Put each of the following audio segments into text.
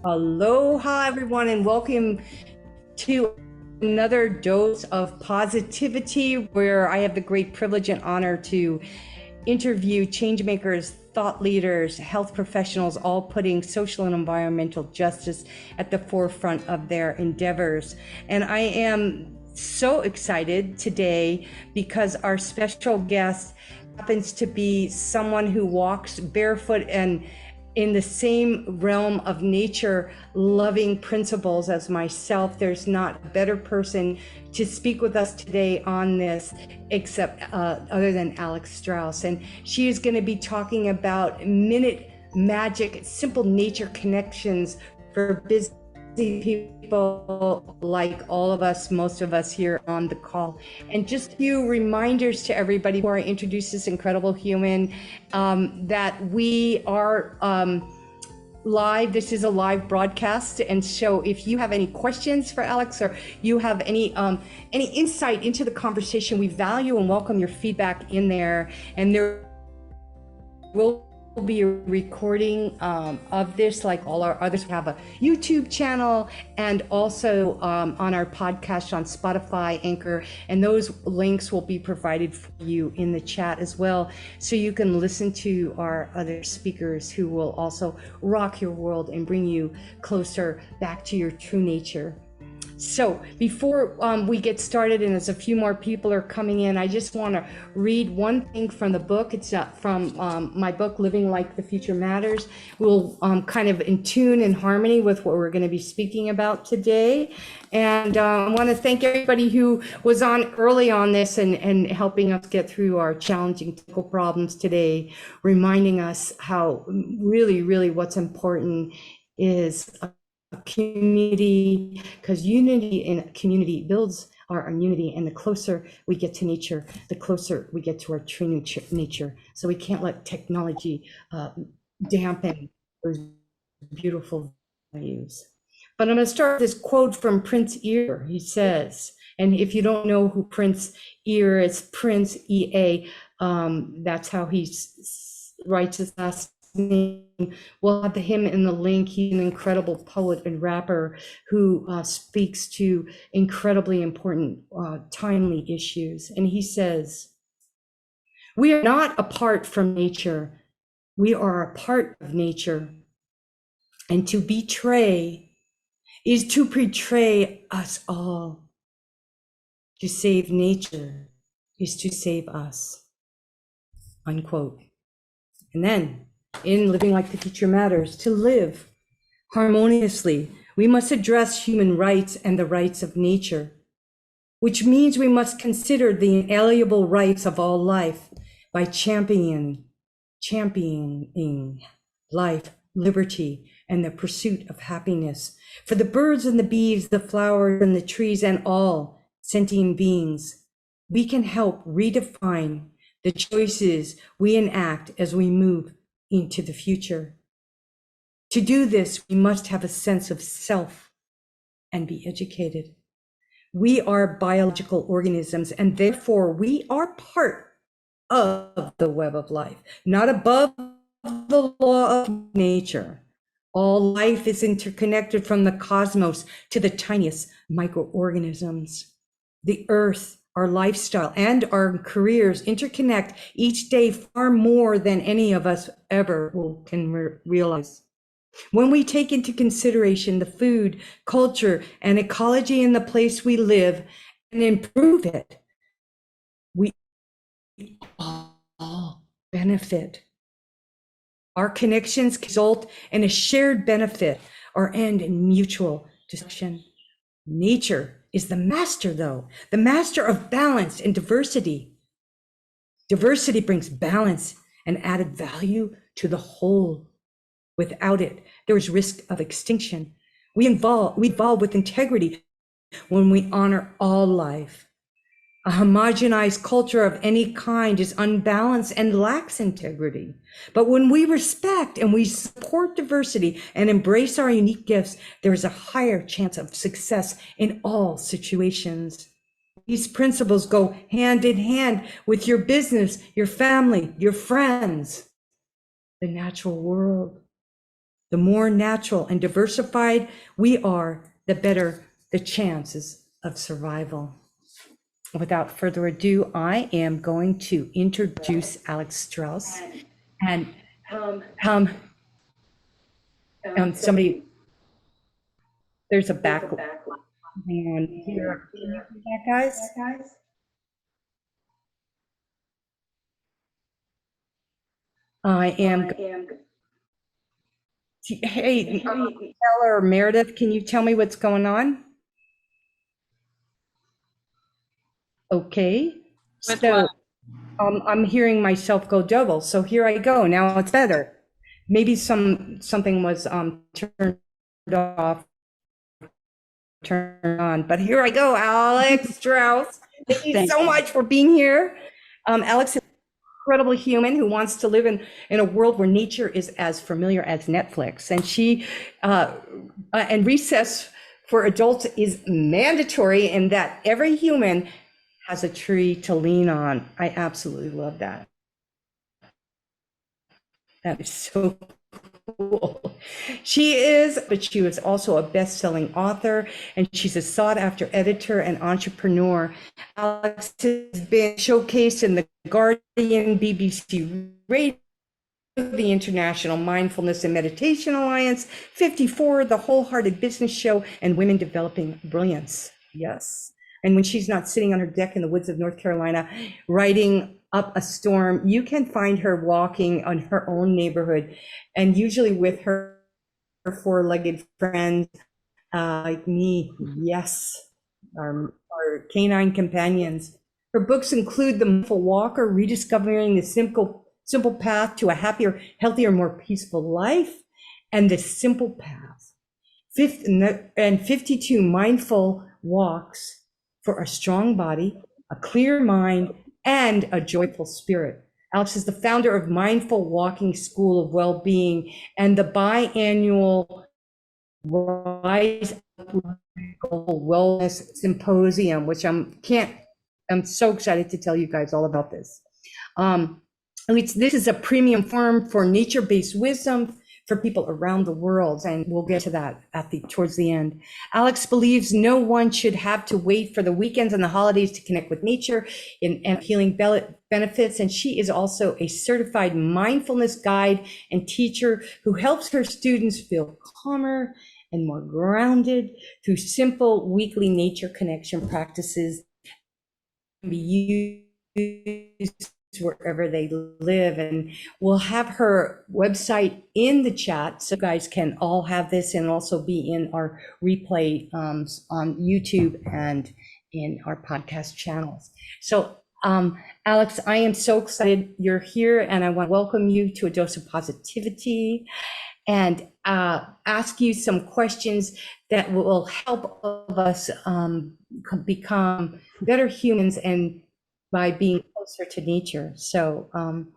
Aloha, everyone, and welcome to another dose of positivity, where I have the great privilege and honor to interview changemakers, thought leaders, health professionals, all putting social and environmental justice at the forefront of their endeavors. And I am so excited today because our special guest happens to be someone who walks barefoot and in the same realm of nature loving principles as myself. There's not a better person to speak with us today on this except other than Alex Strauss. And she is going to be talking about minute magic, simple nature connections for busy people like all of us, most of us here on the call. And just a few reminders to everybody before I introduce this incredible human, that we are live. This is a live broadcast, and so if you have any questions for Alex, or you have any insight into the conversation, we value and welcome your feedback in there. And there will be a recording of this, like all our others. We have a YouTube channel and also on our podcast on Spotify, Anchor, and those links will be provided for you in the chat as well, so you can listen to our other speakers who will also rock your world and bring you closer back to your true nature. So before we get started, and as a few more people are coming in, I just want to read one thing from the book. It's from my book, Living Like the Future Matters. We'll kind of in tune and harmony with what we're going to be speaking about today. And I want to thank everybody who was on early on this and helping us get through our challenging technical problems today, reminding us how really what's important is a community, because unity in a community builds our unity, and the closer we get to nature, the closer we get to our true nature. So we can't let technology dampen those beautiful values. But I'm going to start with this quote from Prince Ear. He says, and if you don't know who Prince Ear is, Prince EA, that's how he writes his last name. We'll have him in the link. He's an incredible poet and rapper who speaks to incredibly important, timely issues. And he says, "We are not apart from nature. We are a part of nature. And to betray is to betray us all. To save nature is to save us." Unquote. And then, in Living Like the Future Matters, to live harmoniously, we must address human rights and the rights of nature, which means we must consider the inalienable rights of all life by championing life, liberty, and the pursuit of happiness for the birds and the bees, the flowers and the trees, and all sentient beings. We can help redefine the choices we enact as we move into the future. To do this, we must have a sense of self and be educated. We are biological organisms, and therefore we are part of the web of life, not above the law of nature. All life is interconnected, from the cosmos to the tiniest microorganisms. The earth, our lifestyle, and our careers interconnect each day far more than any of us ever can realize. When we take into consideration the food, culture, and ecology in the place we live and improve it, we all benefit. Our connections result in a shared benefit or end in mutual destruction. Nature is the master, though, the master of balance and diversity. Diversity brings balance and added value to the whole. Without it, there is risk of extinction. We evolve with integrity when we honor all life. A homogenized culture of any kind is unbalanced and lacks integrity. But when we respect and we support diversity and embrace our unique gifts, there is a higher chance of success in all situations. These principles go hand in hand with your business, your family, your friends, the natural world. The more natural and diversified we are, the better the chances of survival. Without further ado, I am going to introduce Alex Strauss. And somebody, there's a background here. Can you do that, guys? I am. Hey, Taylor or Meredith, can you tell me what's going on? Okay. So I'm hearing myself go double. So here I go. Now it's better. Maybe something was turned off, turned on. But here I go, Alex Strauss. Thank you so much for being here. Alex is an incredible human who wants to live in a world where nature is as familiar as Netflix. And she and recess for adults is mandatory in that every human has a tree to lean on. I absolutely love that. That is so cool. But she was also a best-selling author, and she's a sought-after editor and entrepreneur. Alex has been showcased in The Guardian, BBC Radio, the International Mindfulness and Meditation Alliance, 50forward, the Wholehearted Business Show, and Women Developing Brilliance. Yes. And when she's not sitting on her deck in the woods of North Carolina, writing up a storm, you can find her walking on her own neighborhood, and usually with her four-legged friends like me. Yes, our canine companions. Her books include The Mindful Walker, Rediscovering the Simple Path to a Happier, Healthier, More Peaceful Life, and The Simple Path. 52 Mindful Walks for a strong body, a clear mind, and a joyful spirit. Alex is the founder of Mindful Walking School of Wellbeing and the biannual Rise Up Wellness Symposium, which I'm so excited to tell you guys all about this. This is a premium forum for nature-based wisdom for people around the world, and we'll get to that towards the end. Alex believes no one should have to wait for the weekends and the holidays to connect with nature and healing benefits, and she is also a certified mindfulness guide and teacher who helps her students feel calmer and more grounded through simple weekly nature connection practices that can be used wherever they live. And we'll have her website in the chat so you guys can all have this and also be in our replay on YouTube and in our podcast channels. So Alex, I am so excited you're here, and I want to welcome you to A Dose of Positivity and ask you some questions that will help all of us become better humans and by being closer to nature. So I'm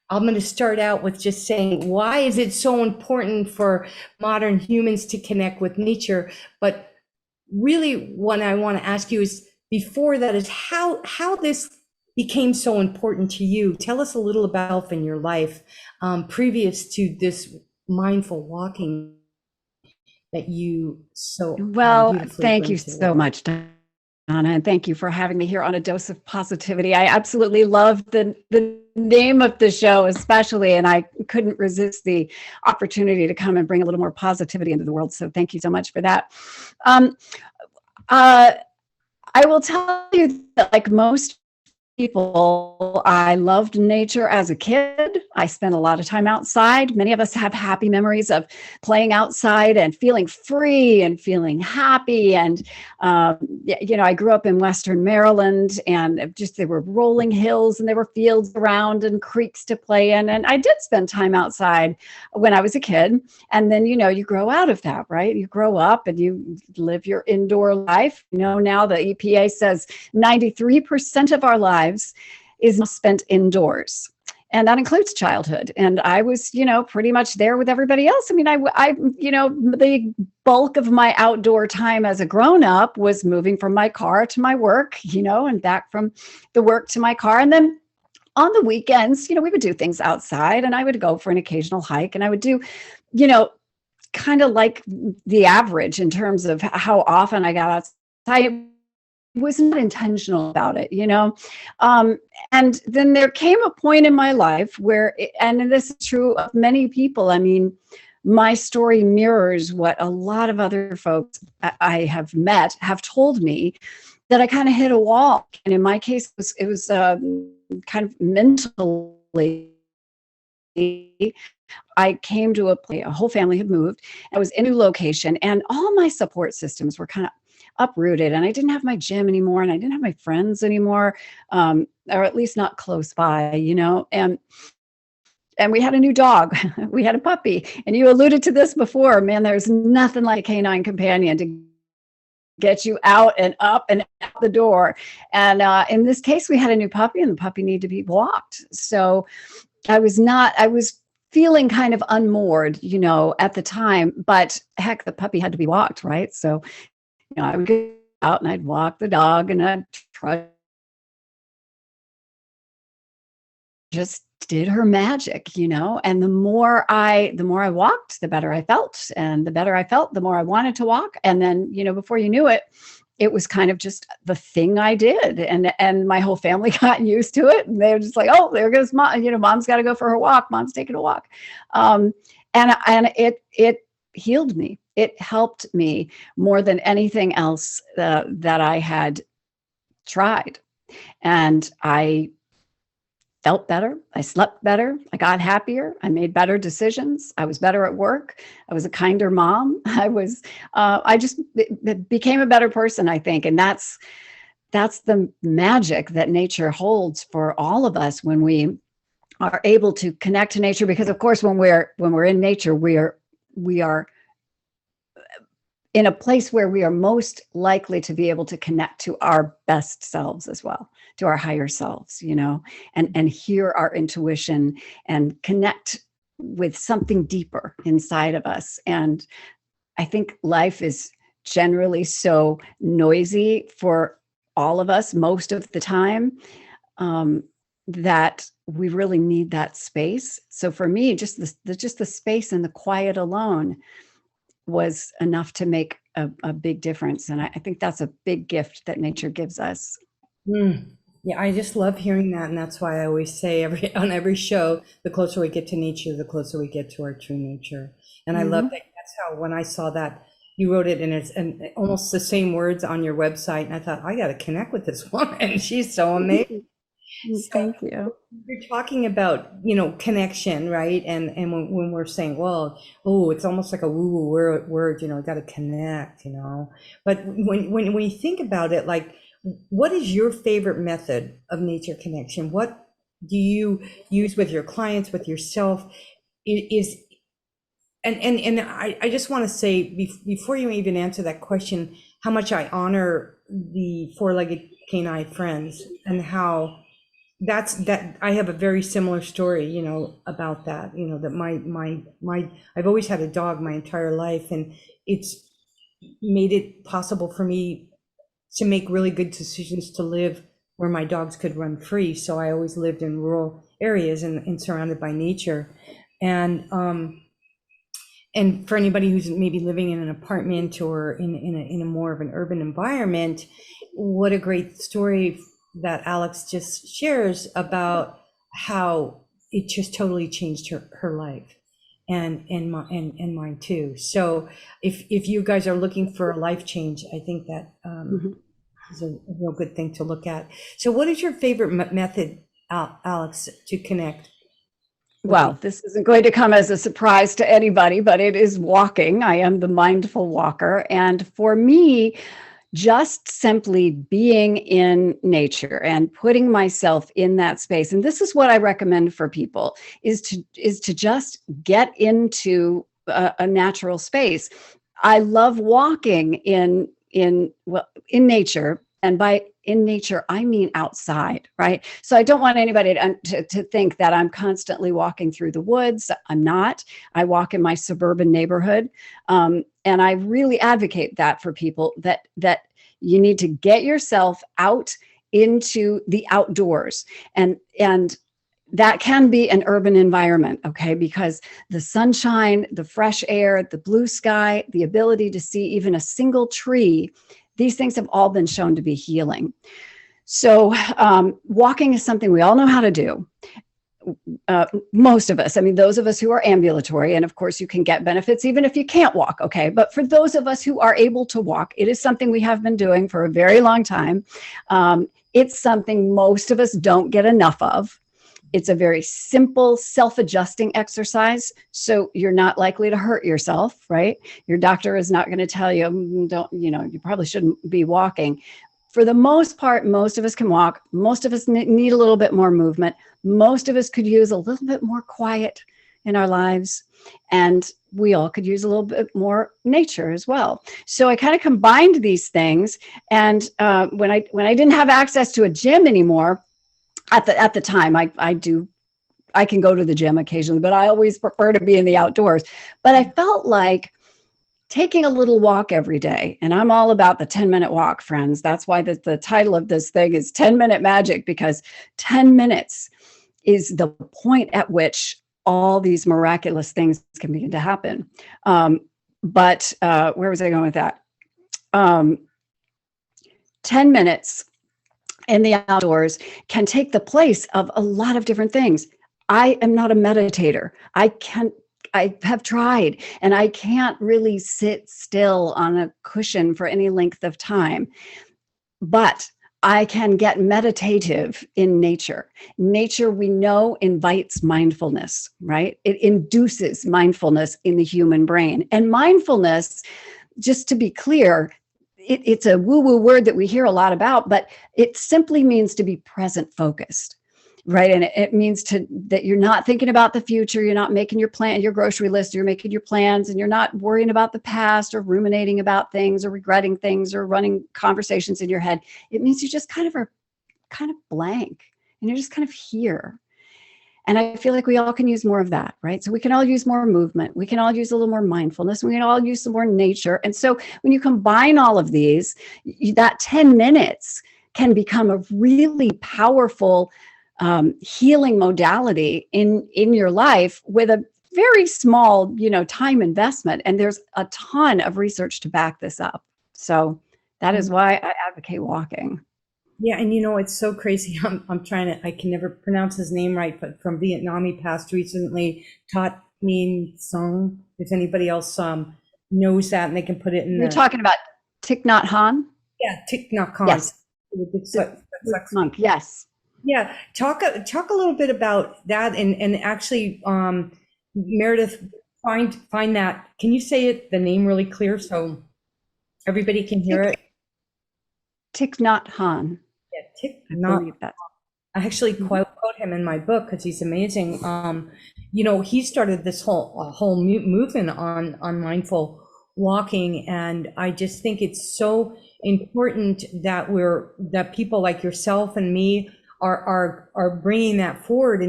going to start out with just saying, why is it so important for modern humans to connect with nature? But really what I want to ask you is, before that, is how this became so important to you. Tell us a little about in your life previous to this mindful walking that you so thank you so much, Donna, and thank you for having me here on A Dose of Positivity. I absolutely love the name of the show, especially, and I couldn't resist the opportunity to come and bring a little more positivity into the world. So thank you so much for that. I will tell you that, like most people, I loved nature as a kid. I spent a lot of time outside. Many of us have happy memories of playing outside and feeling free and feeling happy. And, I grew up in Western Maryland, and there were rolling hills and there were fields around and creeks to play in. And I did spend time outside when I was a kid. And then, you grow out of that, right? You grow up and you live your indoor life. Now the EPA says 93% of our lives is spent indoors. And that includes childhood. And I was, pretty much there with everybody else. I mean, the bulk of my outdoor time as a grown-up was moving from my car to my work, and back from the work to my car. And then on the weekends, we would do things outside, and I would go for an occasional hike, and I would do, kind of like the average in terms of how often I got outside. Was not intentional about it, and then there came a point in my life where, and this is true of many people, I mean, my story mirrors what a lot of other folks I have met have told me, that I kind of hit a wall. And in my case, it was kind of mentally. I came to a place, a whole family had moved. I was in a new location, and all my support systems were kind of uprooted, and I didn't have my gym anymore, and I didn't have my friends anymore, or at least not close by, and we had a new dog. We had a puppy, and you alluded to this before, man, there's nothing like a canine companion to get you out and up and out the door. And in this case, we had a new puppy, and the puppy needed to be walked. So I was feeling kind of unmoored, at the time, but heck, the puppy had to be walked, right? So, I would go out and I'd walk the dog, and I'd try, just did her magic, and the more I walked, the better I felt, and the better I felt, the more I wanted to walk. And then, before you knew it, it was kind of just the thing I did. And my whole family got used to it. And they were just like, oh, there goes mom, mom's got to go for her walk. Mom's taking a walk. And it healed me. It helped me more than anything else that I had tried. And I felt better. I slept better. I got happier. I made better decisions. I was better at work. I was a kinder mom. I just became a better person, I think. And that's the magic that nature holds for all of us when we are able to connect to nature. Because of course, when we're in nature, we are in a place where we are most likely to be able to connect to our best selves as well, to our higher selves, and hear our intuition and connect with something deeper inside of us. And I think life is generally so noisy for all of us most of the time, that we really need that space. So for me, just the space and the quiet alone was enough to make a big difference. And I think that's a big gift that nature gives us. Yeah, I just love hearing that. And that's why I always say on every show, the closer we get to nature, the closer we get to our true nature. And I love that. That's how, when I saw that, you wrote it and almost the same words on your website. And I thought, I got to connect with this woman. She's so amazing. Thank you. You're talking about, connection, right? And when we're saying, well, it's almost like a woo-woo word, got to connect, But when we think about it, like, what is your favorite method of nature connection? What do you use with your clients, with yourself? I just want to say, before you even answer that question, how much I honor the four-legged canine friends, and how that I have a very similar story, about that, that I've always had a dog my entire life, and it's made it possible for me to make really good decisions to live where my dogs could run free. So I always lived in rural areas and surrounded by nature. And for anybody who's maybe living in an apartment or in a more of an urban environment, what a great story that Alex just shares about how it just totally changed her life and mine too. So if you guys are looking for a life change, I think that is a real good thing to look at. So what is your favorite method, Alex, to connect? Well, this isn't going to come as a surprise to anybody, but it is walking. I am the mindful walker. And for me, just simply being in nature and putting myself in that space. And this is what I recommend for people, is to just get into a natural space. I love walking in nature. And by in nature, I mean outside, right? So I don't want anybody to think that I'm constantly walking through the woods. I'm not. I walk in my suburban neighborhood. And I really advocate that for people, that you need to get yourself out into the outdoors. And that can be an urban environment, okay? Because the sunshine, the fresh air, the blue sky, the ability to see even a single tree, these things have all been shown to be healing. So walking is something we all know how to do. Most of us, I mean, those of us who are ambulatory, and of course you can get benefits even if you can't walk, okay? But for those of us who are able to walk, it is something we have been doing for a very long time. It's something most of us don't get enough of. It's a very simple, self-adjusting exercise, so you're not likely to hurt yourself, right? Your doctor is not going to tell you, don't, you know, you probably shouldn't be walking. For the most part, most of us can walk. Most of us need a little bit more movement. Most of us could use a little bit more quiet in our lives. And we all could use a little bit more nature as well. So I kind of combined these things. And when I didn't have access to a gym anymore, at the time, I can go to the gym occasionally, but I always prefer to be in the outdoors. But I felt like taking a little walk every day, and I'm all about the 10-minute walk, friends. That's why the title of this thing is 10-Minute Magic, because 10 minutes is the point at which all these miraculous things can begin to happen. But where was I going with that? 10 minutes in the outdoors can take the place of a lot of different things. I am not a meditator. I have tried, and I can't really sit still on a cushion for any length of time, but I can get meditative in nature. Nature, we know, invites mindfulness, right? It induces mindfulness in the human brain. And mindfulness, just to be clear, it's a woo-woo word that we hear a lot about, but it simply means to be present focused, right? And it means that you're not thinking about the future, you're not making your grocery list, you're making your plans, and you're not worrying about the past or ruminating about things or regretting things or running conversations in your head. It means you just kind of are kind of blank and you're just kind of here. And I feel like we all can use more of that, right? So we can all use more movement. We can all use a little more mindfulness. We can all use some more nature. And so when you combine all of these, that 10 minutes can become a really powerful healing modality in your life with a very small, time investment. And there's a ton of research to back this up. So that is why I advocate walking. Yeah, and it's so crazy. I'm trying to, I can never pronounce his name right, but from Vietnam, he passed recently, Thich Minh Song. If anybody else knows that, and they can put it in You're talking about Thich Nhat Hanh? Yeah, Thich Nhat Hanh. Yes. Monk, yes. Yeah, talk a little bit about that, and actually, Meredith, find that. Can you say the name really clear so everybody can hear it? Thich Nhat Hanh. Yeah, Thich Nhat. I actually quote him in my book because he's amazing. He started this whole movement on mindful walking, and I just think it's so important that people like yourself and me are bringing that forward,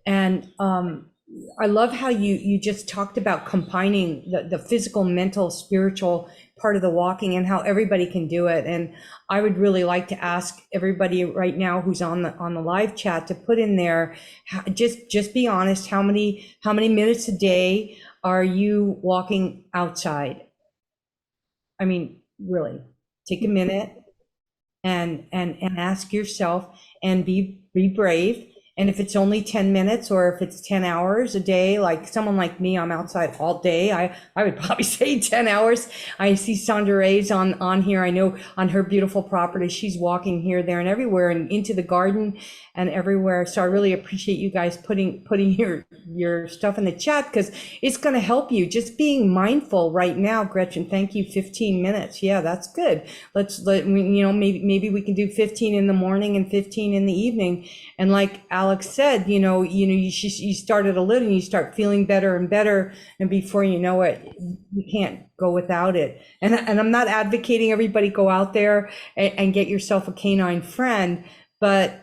and I love how you just talked about combining the physical, mental, spiritual part of the walking and how everybody can do it. And I would really like to ask everybody right now who's on the live chat to put in there, just be honest, how many minutes a day are you walking outside? I mean, really, take a minute and ask yourself, and be brave. And if it's only 10 minutes or if it's 10 hours a day, like someone like me, I'm outside all day. I would probably say 10 hours. I see Sandra Ray's on here. I know on her beautiful property, she's walking here, there, and everywhere, and into the garden and everywhere. So I really appreciate you guys putting your stuff in the chat, because it's going to help you. Just being mindful right now, Gretchen. Thank you. 15 minutes. Yeah, that's good. Maybe we can do 15 in the morning and 15 in the evening. And like Alex said, you started a little and you start feeling better and better, and before you know it, you can't go without it. And I'm not advocating everybody go out there and get yourself a canine friend, but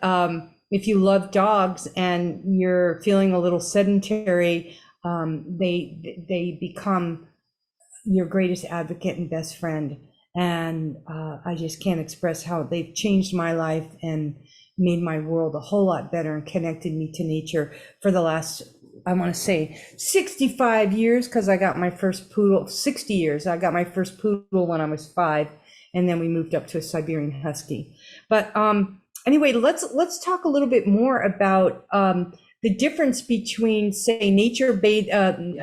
if you love dogs and you're feeling a little sedentary, they become your greatest advocate and best friend. And I just can't express how they've changed my life, and made my world a whole lot better and connected me to nature for the last, I want to say 65 years, because I got my first poodle, 60 years. I got my first poodle when I was 5, and then we moved up to a Siberian Husky. But anyway, let's talk a little bit more about the difference between, say,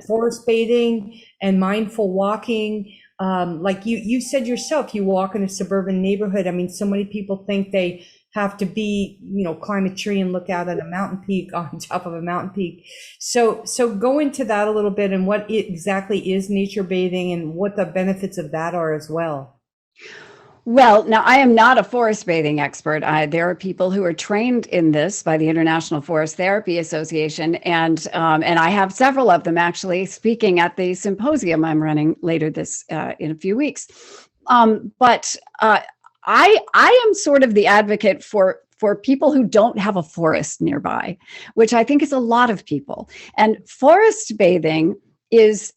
forest bathing and mindful walking. Like you said yourself, you walk in a suburban neighborhood. I mean, so many people think they have to be, climb a tree and look out at a mountain peak on top of a mountain peak. So go into that a little bit, and what exactly is nature bathing and what the benefits of that are as well. Well, now I am not a forest bathing expert. There are people who are trained in this by the International Forest Therapy Association, and I have several of them actually speaking at the symposium I'm running later this in a few weeks. But I am sort of the advocate for people who don't have a forest nearby, which I think is a lot of people. And forest bathing it's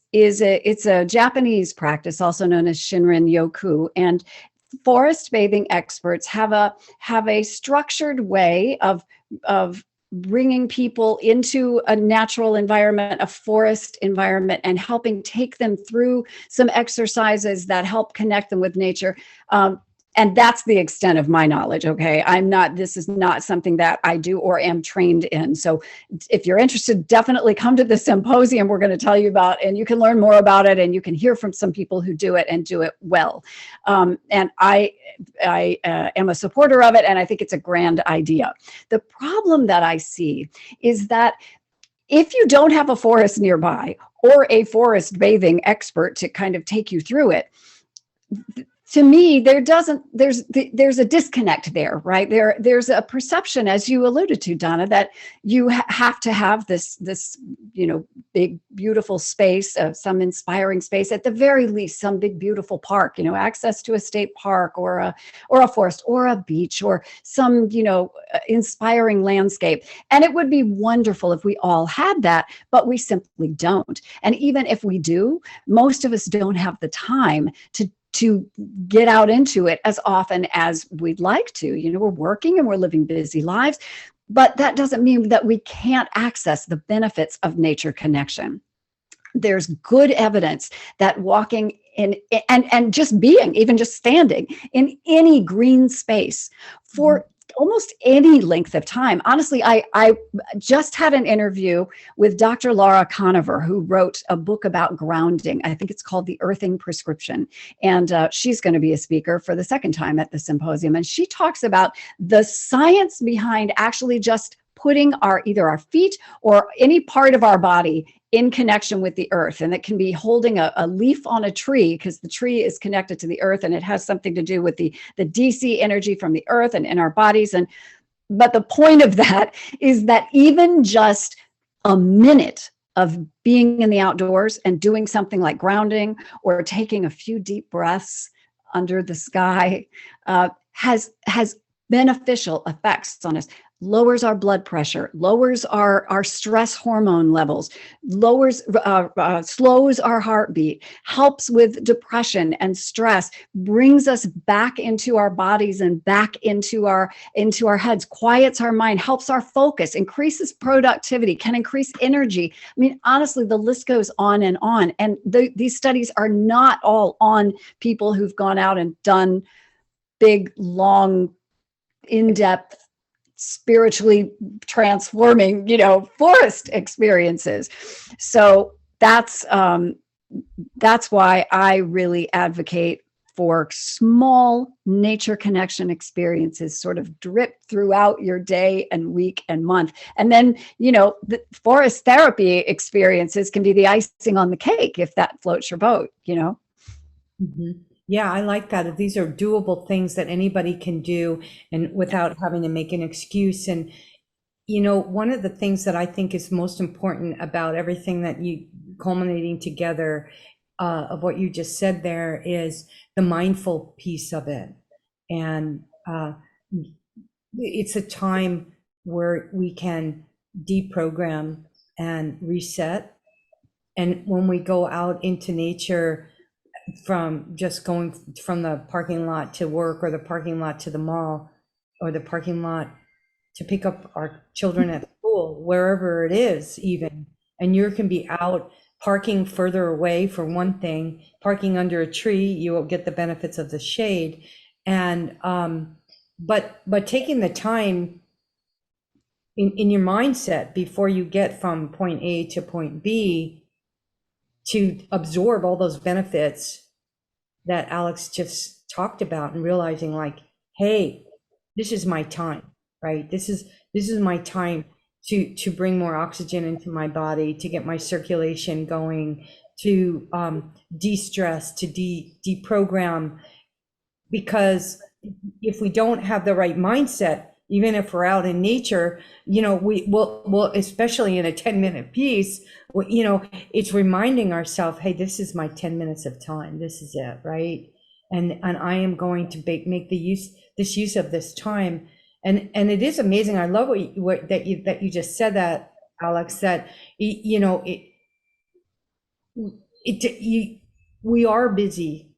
a Japanese practice, also known as Shinrin Yoku, and forest bathing experts have a structured way of bringing people into a natural environment, a forest environment, and helping take them through some exercises that help connect them with nature. And that's the extent of my knowledge. Okay. This is not something that I do or am trained in. So if you're interested, definitely come to the symposium we're going to tell you about, and you can learn more about it, and you can hear from some people who do it and do it well. And I am a supporter of it, and I think it's a grand idea. The problem that I see is that if you don't have a forest nearby or a forest bathing expert to kind of take you through it, to me, there's a disconnect there, right? There's a perception, as you alluded to, Donna, that you have to have this big, beautiful space, some inspiring space, at the very least, some big, beautiful park, access to a state park or a forest or a beach or some, inspiring landscape. And it would be wonderful if we all had that, but we simply don't. And even if we do, most of us don't have the time to get out into it as often as we'd like to. We're working and we're living busy lives, but that doesn't mean that we can't access the benefits of nature connection. There's good evidence that walking in and just being, even just standing in any green space for almost any length of time. Honestly, I just had an interview with Dr. Laura Conover, who wrote a book about grounding. I think it's called The Earthing Prescription. And she's going to be a speaker for the second time at the symposium. And she talks about the science behind actually just putting either our feet or any part of our body in connection with the earth. And it can be holding a leaf on a tree, because the tree is connected to the earth, and it has something to do with the DC energy from the earth and in our bodies. But the point of that is that even just a minute of being in the outdoors and doing something like grounding or taking a few deep breaths under the sky has beneficial effects on us. Lowers our blood pressure, lowers our stress hormone levels, slows our heartbeat, helps with depression and stress, brings us back into our bodies and back into our heads, quiets our mind, helps our focus, increases productivity, can increase energy. I mean, honestly, the list goes on and on. And these studies are not all on people who've gone out and done big, long, in-depth, spiritually transforming, forest experiences. So that's why I really advocate for small nature connection experiences, sort of drip throughout your day and week and month. And then, the forest therapy experiences can be the icing on the cake if that floats your boat, Mm-hmm. Yeah, I like that. These are doable things that anybody can do, and without having to make an excuse. And, one of the things that I think is most important about everything that you culminating together of what you just said there is the mindful piece of it. And it's a time where we can deprogram and reset. And when we go out into nature, from just going from the parking lot to work, or the parking lot to the mall, or the parking lot to pick up our children at school, wherever it is even. And you can be out parking further away for one thing, parking under a tree, you will get the benefits of the shade. And, but taking the time in your mindset before you get from point A to point B to absorb all those benefits that Alex just talked about, and realizing like, hey, this is my time, right? This is my time to bring more oxygen into my body, to get my circulation going, to de-stress, to deprogram. Because if we don't have the right mindset, even if we're out in nature, you know, we'll especially in a 10-minute piece, you know, it's reminding ourselves, hey, this is my 10 minutes of time. This is it, right? And I am going to make this use of this time. And it is amazing. I love that you just said that, Alex, that, you know, we are busy,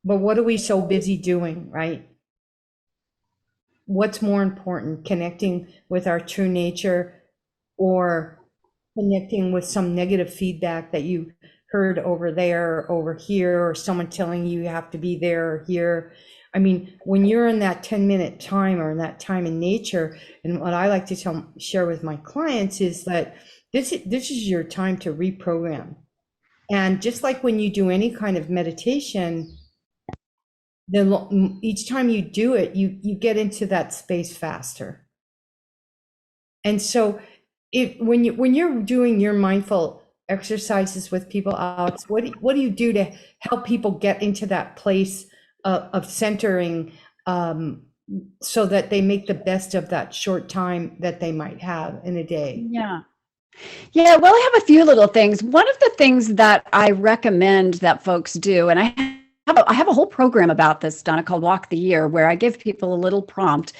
but what are we so busy doing, right? What's more important, connecting with our true nature, or connecting with some negative feedback that you heard over there, or over here, or someone telling you have to be there or here? I mean, when you're in that 10-minute time, or in that time in nature, and what I like to share with my clients is that this is your time to reprogram. And just like when you do any kind of meditation, then each time you do it, you get into that space faster. And so when you're doing your mindful exercises with people, Alex, what do you do to help people get into that place of centering, so that they make the best of that short time that they might have in a day? Yeah, well, I have a few little things. One of the things that I recommend that folks do, and I have a whole program about this, Donna, called Walk the Year, where I give people a little prompt.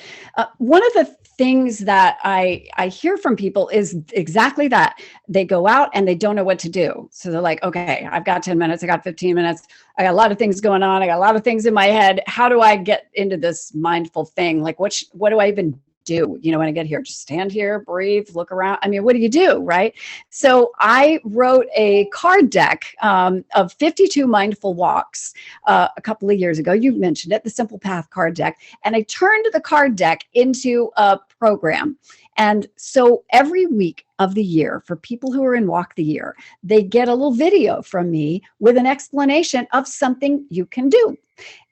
One of the things that I hear from people is exactly that. They go out and they don't know what to do. So they're like, okay, I've got 10 minutes, I got 15 minutes, I got a lot of things going on, I got a lot of things in my head. How do I get into this mindful thing? Like, what do I even do? You know, when I get here, just stand here, breathe, look around. I mean, what do you do, right? So I wrote a card deck of 52 mindful walks a couple of years ago. You mentioned it, the Simple Path card deck. And I turned the card deck into a program. And so every week of the year, for people who are in Walk the Year, they get a little video from me with an explanation of something you can do.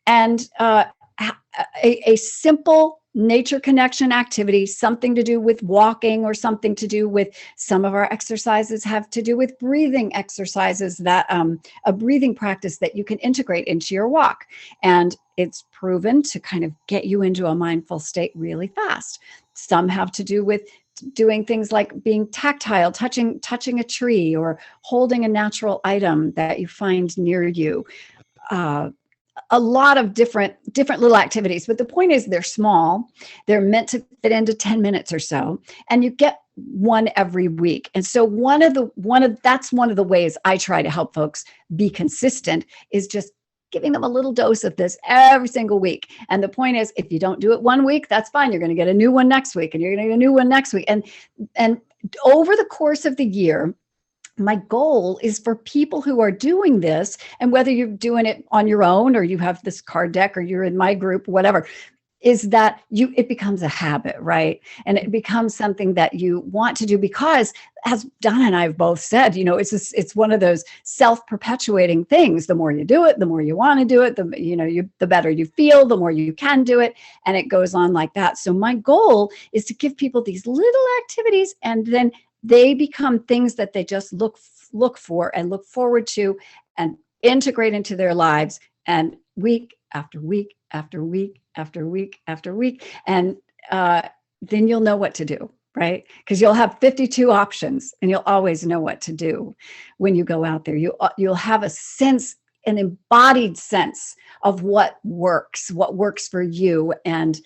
And a simple nature connection activity, something to do with walking, or something to do with, some of our exercises have to do with breathing exercises, that a breathing practice that you can integrate into your walk. And it's proven to kind of get you into a mindful state really fast. Some have to do with doing things like being tactile, touching a tree, or holding a natural item that you find near you. A lot of different little activities, but the point is they're small. They're meant to fit into 10 minutes or so, and you get one every week. And so that's one of the ways I try to help folks be consistent, is just giving them a little dose of this every single week. And the point is, if you don't do it one week, that's fine. You're going to get a new one next week, and you're going to get a new one next week. And over the course of the year, my goal is for people who are doing this, and whether you're doing it on your own, or you have this card deck, or you're in my group, whatever, is that it becomes a habit, right? And it becomes something that you want to do, because, as Donna and I have both said, you know, it's one of those self-perpetuating things. The more you do it, the more you want to do it, the better you feel, the more you can do it. And it goes on like that. So my goal is to give people these little activities, and then they become things that they just look for and look forward to, and integrate into their lives, and week after week after week after week after week. And then you'll know what to do, right? Because you'll have 52 options, and you'll always know what to do when you go out there. You'll have a sense, an embodied sense of what works for you. And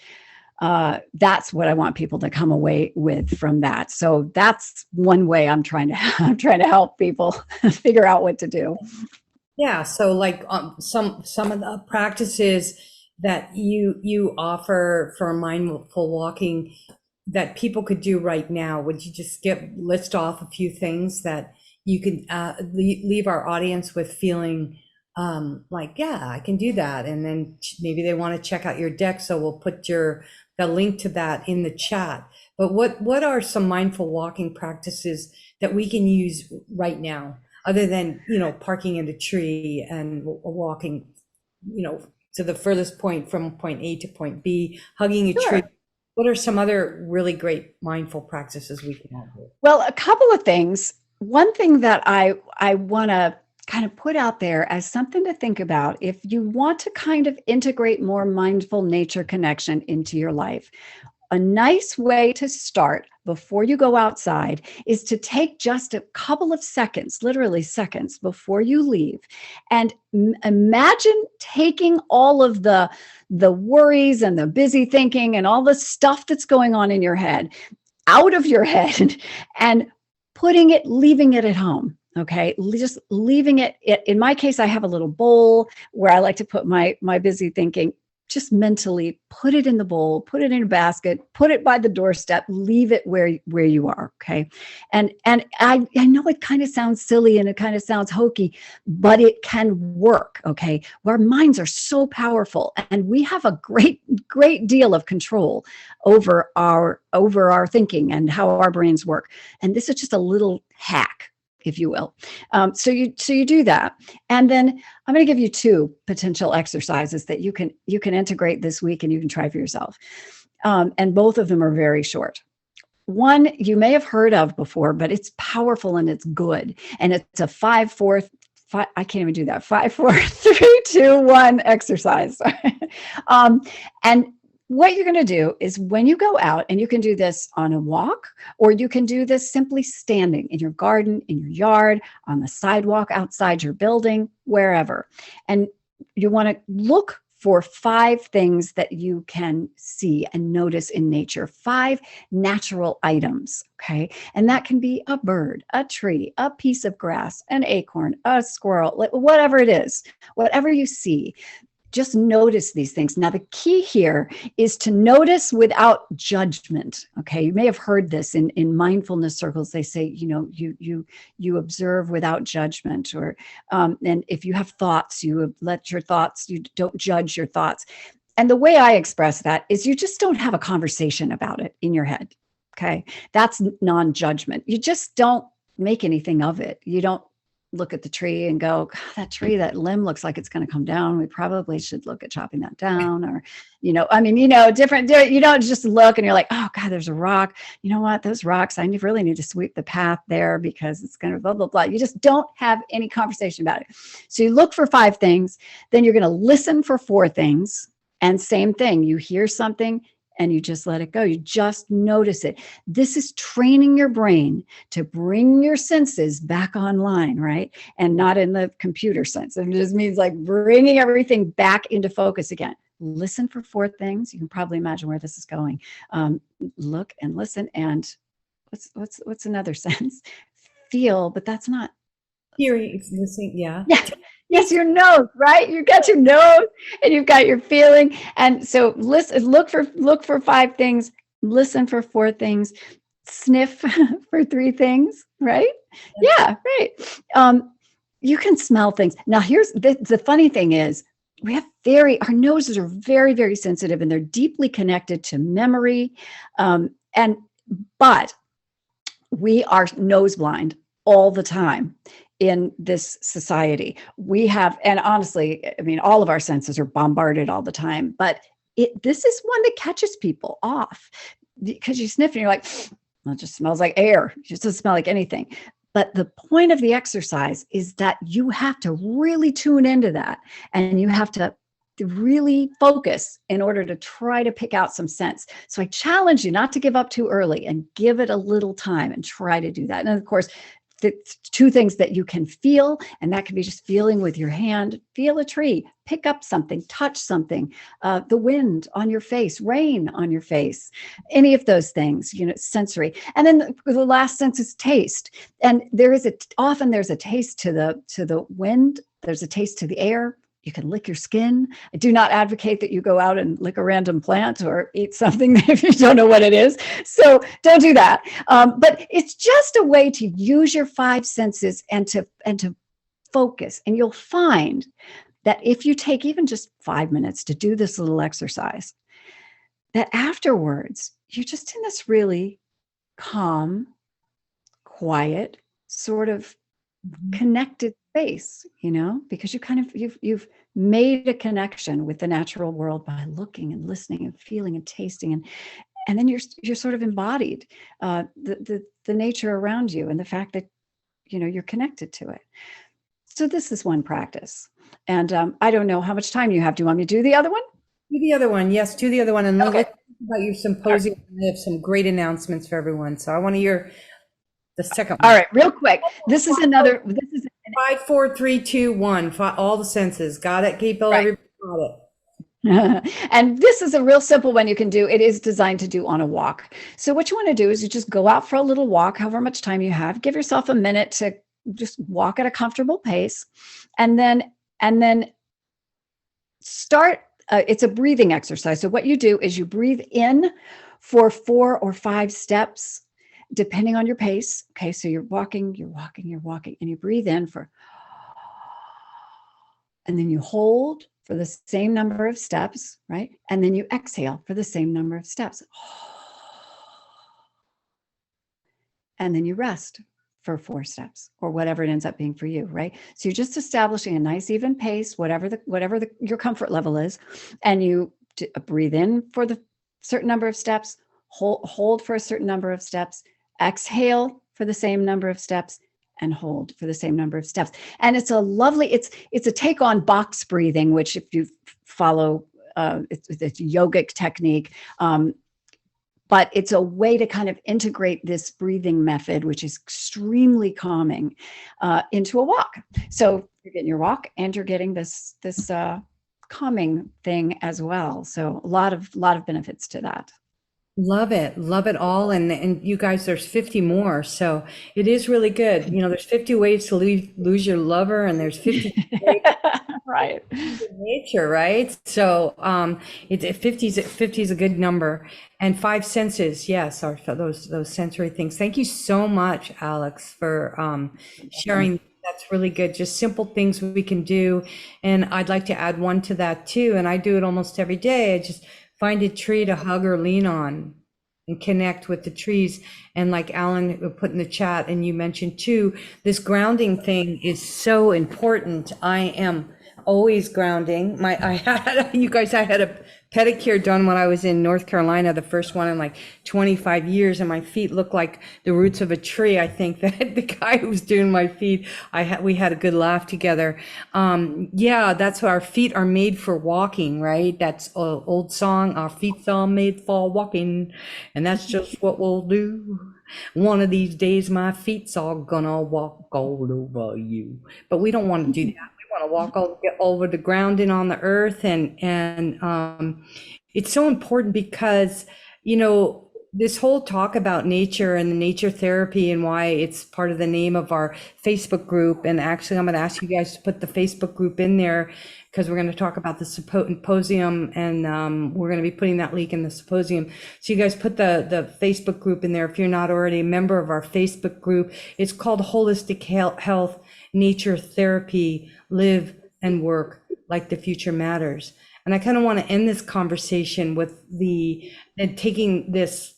that's what I want people to come away with from that. So that's one way I'm trying to help people figure out what to do. Yeah. So like some of the practices that you offer for mindful walking that people could do right now? Would you just list off a few things that you could leave our audience with feeling like, yeah, I can do that, and then maybe they want to check out your deck, so we'll put the link to that in the chat. But what are some mindful walking practices that we can use right now, other than, parking in a tree and walking, to the furthest point from point A to point B, hugging a tree? Sure. What are some other really great mindful practices we can all do? Well, a couple of things. One thing that I want to kind of put out there as something to think about, if you want to kind of integrate more mindful nature connection into your life, a nice way to start before you go outside is to take just a couple of seconds, literally seconds, before you leave, and imagine taking all of the worries and the busy thinking and all the stuff that's going on in your head out of your head and leaving it at home. Okay. Just leaving it. In my case, I have a little bowl where I like to put my busy thinking. Just mentally put it in the bowl, put it in a basket, put it by the doorstep, leave it where you are. Okay. And I know it kind of sounds silly and it kind of sounds hokey, but it can work. Okay. Our minds are so powerful and we have a great deal of control over our thinking and how our brains work. And this is just a little hack, if you will. So you do that. And then I'm going to give you two potential exercises that you can integrate this week and you can try for yourself. And both of them are very short. One you may have heard of before, but it's powerful and it's good. And it's a 5, 4, 5, I can't even do that. 5, 4, 3, 2, 1 exercise. And what you're going to do is when you go out, and you can do this on a walk, or you can do this simply standing in your garden, in your yard, on the sidewalk outside your building, wherever. And you want to look for 5 things that you can see and notice in nature, 5 natural items. Okay. And that can be a bird, a tree, a piece of grass, an acorn, a squirrel, whatever it is, whatever you see. Just notice these things. Now, the key here is to notice without judgment. Okay, you may have heard this in mindfulness circles. They say, you observe without judgment, or and if you have thoughts, you let your thoughts. You don't judge your thoughts. And the way I express that is, you just don't have a conversation about it in your head. Okay, that's non-judgment. You just don't make anything of it. You don't look at the tree and go, God, that tree, that limb looks like it's going to come down. We probably should look at chopping that down. Or, different, you don't just look and you're like, oh God, there's a rock. You know what? Those rocks, I really need to sweep the path there because it's going to blah, blah, blah. You just don't have any conversation about it. So you look for 5 things, then you're going to listen for 4 things. And same thing, you hear something, and you just let it go. You just notice it. This is training your brain to bring your senses back online, right? And not in the computer sense. It just means like bringing everything back into focus again. Listen for 4 things. You can probably imagine where this is going. Look and listen. And what's another sense? Feel, but that's not Hearing, listening, yeah. Yes, your nose, right? You've got your nose and you've got your feeling. And so listen, look for 5 things, listen for 4 things, sniff for 3 things, right? Yeah, right. You can smell things. Now, here's the funny thing is, our noses are very, very sensitive, and they're deeply connected to memory. But we are nose blind all the time in this society. We have, and honestly, all of our senses are bombarded all the time, but this is one that catches people off, because you sniff and you're like, well, it just smells like air. It just doesn't smell like anything. But the point of the exercise is that you have to really tune into that, and you have to really focus in order to try to pick out some sense. So I challenge you not to give up too early, and give it a little time and try to do that. And of course, the 2 things that you can feel, and that can be just feeling with your hand. Feel a tree, pick up something, touch something, the wind on your face, rain on your face, any of those things, sensory. And then the last sense is taste. And often there's a taste to the wind, there's a taste to the air, You can lick your skin. I do not advocate that you go out and lick a random plant or eat something if you don't know what it is. So don't do that. But it's just a way to use your five senses and to focus. And you'll find that if you take even just 5 minutes to do this little exercise, that afterwards you're just in this really calm, quiet, sort of connected space, because you've made a connection with the natural world by looking and listening and feeling and tasting, and then you're sort of embodied the nature around you and the fact that you're connected to it. So this is one practice, and I don't know how much time you have. Do you want me to do the other one? Do the other one, yes. Do the other one, and Okay. let's talk about your symposium. I have some great announcements for everyone, so I want to hear the second one. All right, real quick. This is 5, 4, 3, 2, 1. All the senses. Got it, people? Right. Everybody got it. And this is a real simple one you can do. It is designed to do on a walk. So what you want to do is you just go out for a little walk, however much time you have. Give yourself a minute to just walk at a comfortable pace, and then start. It's a breathing exercise. So what you do is you breathe in for 4 or 5 steps, depending on your pace. Okay, so you're walking, and you breathe in and then you hold for the same number of steps, right? And then you exhale for the same number of steps. And then you rest for 4 steps, or whatever it ends up being for you, right? So you're just establishing a nice even pace, whatever your comfort level is, and you breathe in for the certain number of steps, hold for a certain number of steps, exhale for the same number of steps, and hold for the same number of steps. And it's it's a take on box breathing, which if you follow, it's a yogic technique. But it's a way to kind of integrate this breathing method, which is extremely calming, into a walk. So you're getting your walk and you're getting this calming thing as well. So a lot of benefits to that. Love it all. And you guys, there's 50 more, so it is really good. There's 50 ways to lose your lover, and there's 50 ways right nature, right? So 50 is a good number, and 5 senses, yes, are those sensory things. Thank you so much, Alex, for sharing. That's really good. Just simple things we can do, and I'd like to add one to that too. And I do it almost every day. I just find a tree to hug or lean on and connect with the trees. And like Alan put in the chat, and you mentioned too, this grounding thing is so important. I am always grounding. I had a pedicure done when I was in North Carolina, the first one in like 25 years, and my feet looked like the roots of a tree. I think that the guy who was doing my feet, we had a good laugh together. Yeah, that's what our feet are made for walking, right? That's an old song. Our feet are made for walking, and that's just what we'll do. One of these days, my feet's all gonna walk all over you. But we don't want to do that. Want to walk all over the ground and on the earth, and it's so important because this whole talk about nature and the nature therapy and why it's part of the name of our Facebook group. And actually, I'm going to ask you guys to put the Facebook group in there, because we're going to talk about the Symposium, and we're going to be putting that link in the Symposium. So you guys put the Facebook group in there if you're not already a member of our Facebook group. It's called Holistic Health, Nature Therapy, Live and Work Like the Future Matters. And I kind of want to end this conversation with taking this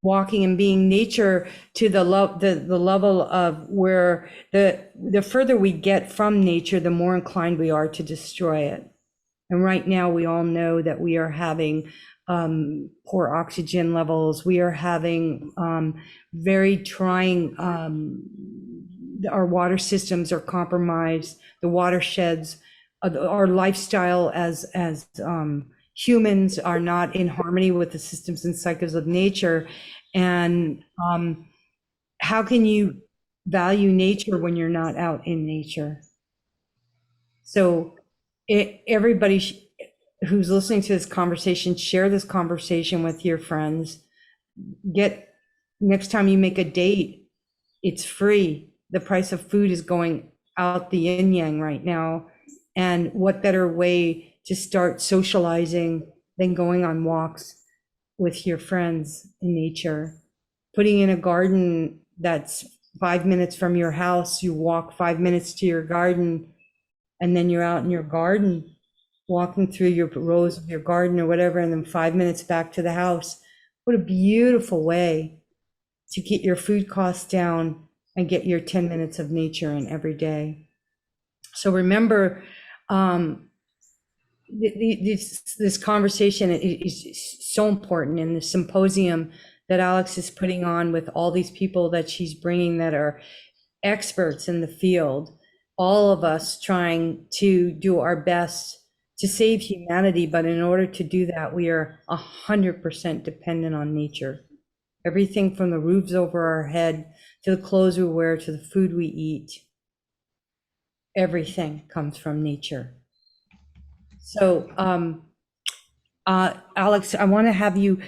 walking and being nature to the level of where the further we get from nature, the more inclined we are to destroy it. And right now we all know that we are having poor oxygen levels. We are having very trying, our water systems are compromised, the watersheds, our lifestyle as humans are not in harmony with the systems and cycles of nature. And how can you value nature when you're not out in nature? So everybody who's listening to this conversation, share this conversation with your friends. Next time you make a date, it's free. The price of food is going out the yin yang right now. And what better way to start socializing than going on walks with your friends in nature? Putting in a garden that's 5 minutes from your house, you walk 5 minutes to your garden, and then you're out in your garden, walking through your rows of your garden or whatever, and then 5 minutes back to the house. What a beautiful way to get your food costs down and get your 10 minutes of nature in every day. So remember, this conversation is so important, and the symposium that Alex is putting on with all these people that she's bringing that are experts in the field, all of us trying to do our best to save humanity. But in order to do that, we are 100% dependent on nature. Everything from the roofs over our head to the clothes we wear to the food we eat, everything comes from nature. So, Alex, I want to have you,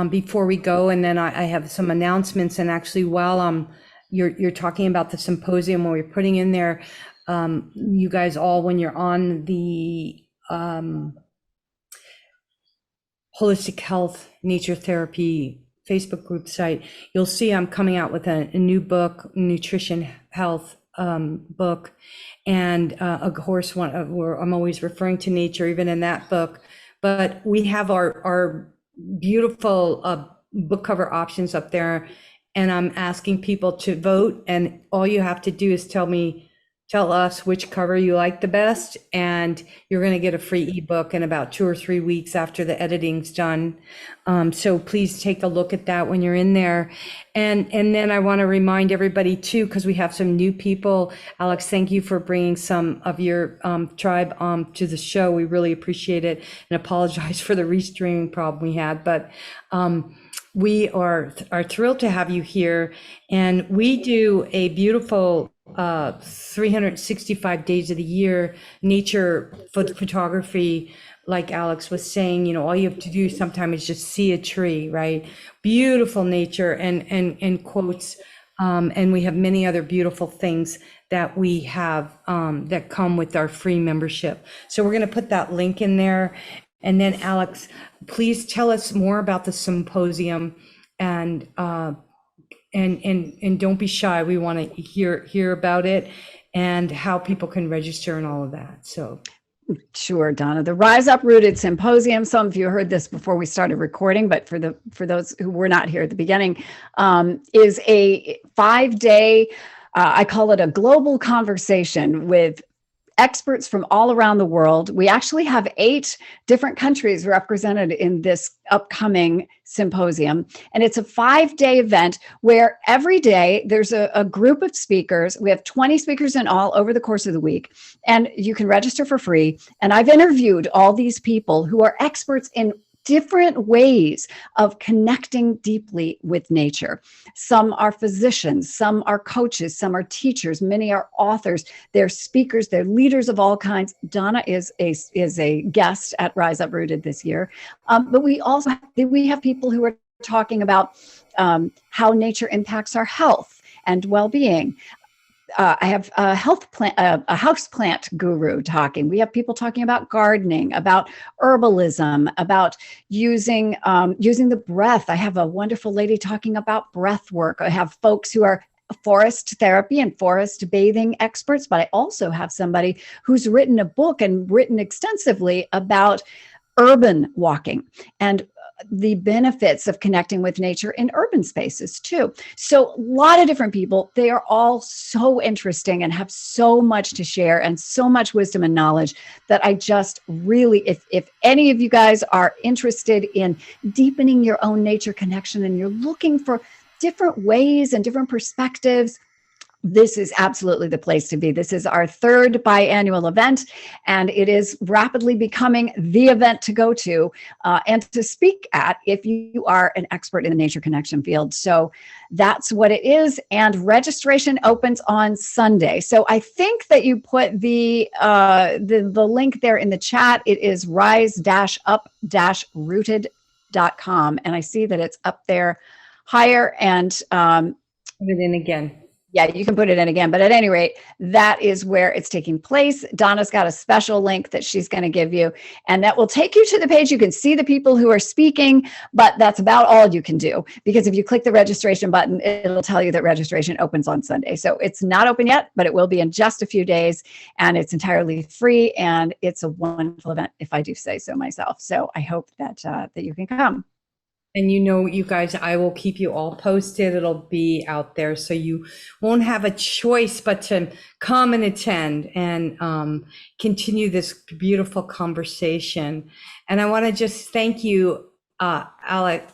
before we go, and then I have some announcements. And actually, while you're talking about the symposium, when we're putting in there, you guys all, when you're on the Holistic Health Nature Therapy Facebook group site, you'll see I'm coming out with a new book, nutrition health book, and of course where I'm always referring to nature even in that book. But we have our beautiful book cover options up there, and I'm asking people to vote, and all you have to do is tell us which cover you like the best, and you're going to get a free ebook in about 2 or 3 weeks after the editing's done. So please take a look at that when you're in there. And then I want to remind everybody too, because we have some new people. Alex, thank you for bringing some of your tribe to the show. We really appreciate it, and apologize for the restreaming problem we had. But we are thrilled to have you here, and we do a beautiful 365 days of the year nature photography. Like Alex was saying, all you have to do sometimes is just see a tree, right? Beautiful nature and quotes. And we have many other beautiful things that we have that come with our free membership. So we're going to put that link in there. And then Alex, please tell us more about the symposium, and don't be shy. We want to hear about it and how people can register and all of that. So. Sure, Donna. The Rise Uprooted Symposium. Some of you heard this before we started recording, but for those who were not here at the beginning, is a 5-day. I call it a global conversation with experts from all around the world. We actually have 8 different countries represented in this upcoming symposium. And it's a 5-day event where every day there's a group of speakers. We have 20 speakers in all over the course of the week. And you can register for free. And I've interviewed all these people who are experts in different ways of connecting deeply with nature. Some are physicians, some are coaches, some are teachers, many are authors, they're speakers, they're leaders of all kinds. Donna is a guest at Rise Uprooted this year. But we also have people who are talking about how nature impacts our health and well-being. I have a houseplant guru talking. We have people talking about gardening, about herbalism, about using the breath. I have a wonderful lady talking about breath work. I have folks who are forest therapy and forest bathing experts, but I also have somebody who's written a book and written extensively about urban walking and the benefits of connecting with nature in urban spaces too. So a lot of different people. They are all so interesting and have so much to share and so much wisdom and knowledge that I just really, if any of you guys are interested in deepening your own nature connection and you're looking for different ways and different perspectives, this is absolutely the place to be. This is our 3rd biannual event, and it is rapidly becoming the event to go to and to speak at if you are an expert in the nature connection field. So that's what it is, and registration opens on Sunday. So I think that you put the link there in the chat. It is rise-up-rooted.com, and I see that it's up there higher, and Put it in again. Yeah, you can put it in again. But at any rate, that is where it's taking place. Donna's got a special link that she's going to give you, and that will take you to the page. You can see the people who are speaking, but that's about all you can do, because if you click the registration button, it'll tell you that registration opens on Sunday. So it's not open yet, but it will be in just a few days, and it's entirely free, and it's a wonderful event, if I do say so myself. So I hope that that you can come. And you guys, I will keep you all posted. It'll be out there, so you won't have a choice but to come and attend and continue this beautiful conversation. And I want to just thank you, Alex,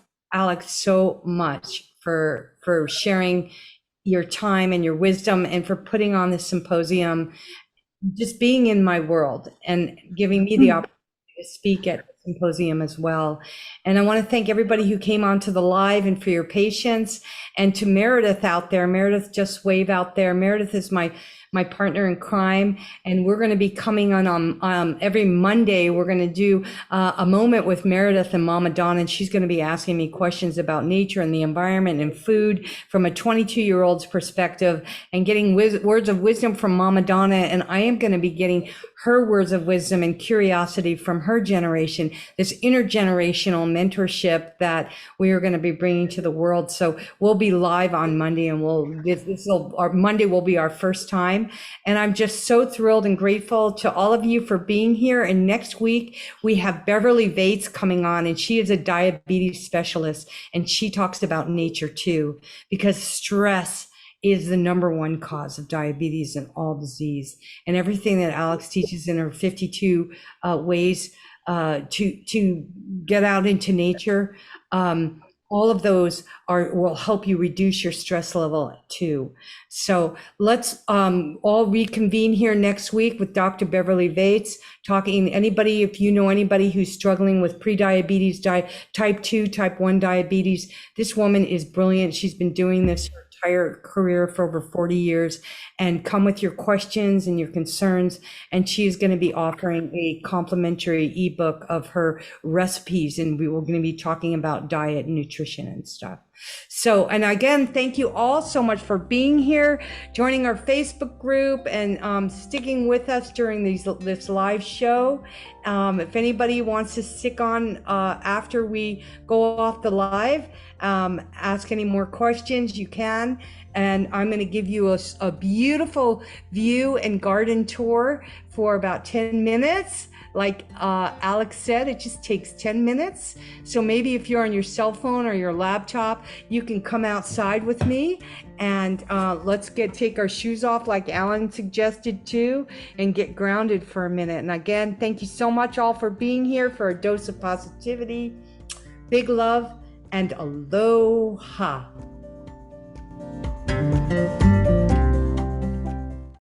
so much for sharing your time and your wisdom, and for putting on this symposium, just being in my world and giving me the opportunity to speak at the symposium as well. And I want to thank everybody who came onto the live, and for your patience, and to Meredith out there. Meredith, just wave out there. Meredith is my partner in crime, and we're going to be coming on every Monday. We're going to do a moment with Meredith and Mama Donna, and she's going to be asking me questions about nature and the environment and food from a 22-year-old's perspective, and getting words of wisdom from Mama Donna. And I am going to be getting her words of wisdom and curiosity from her generation, this intergenerational mentorship that we are going to be bringing to the world. So we'll be live on Monday, and Monday will be our first time. And I'm just so thrilled and grateful to all of you for being here. And next week we have Beverly Yates coming on, and she is a diabetes specialist, and she talks about nature too, because stress is the #1 cause of diabetes and all disease. And everything that Alex teaches in her 52 ways to get out into nature, all of those will help you reduce your stress level too. So let's all reconvene here next week with Dr. Beverly Yates, talking anybody, if you know anybody who's struggling with prediabetes, type 2, type 1 diabetes. This woman is brilliant. She's been doing this her entire career for over 40 years. And come with your questions and your concerns, and she is going to be offering a complimentary ebook of her recipes, and we were going to be talking about diet and nutrition and stuff. So, and again, thank you all so much for being here, joining our Facebook group, and sticking with us during this live show. If anybody wants to stick on after we go off the live, ask any more questions, you can. And I'm going to give you a beautiful view and garden tour for about 10 minutes. Like Alex said, it just takes 10 minutes. So maybe if you're on your cell phone or your laptop, you can come outside with me, and let's take our shoes off like Alan suggested too, and get grounded for a minute. And again, thank you so much all for being here for a dose of positivity. Big love and aloha.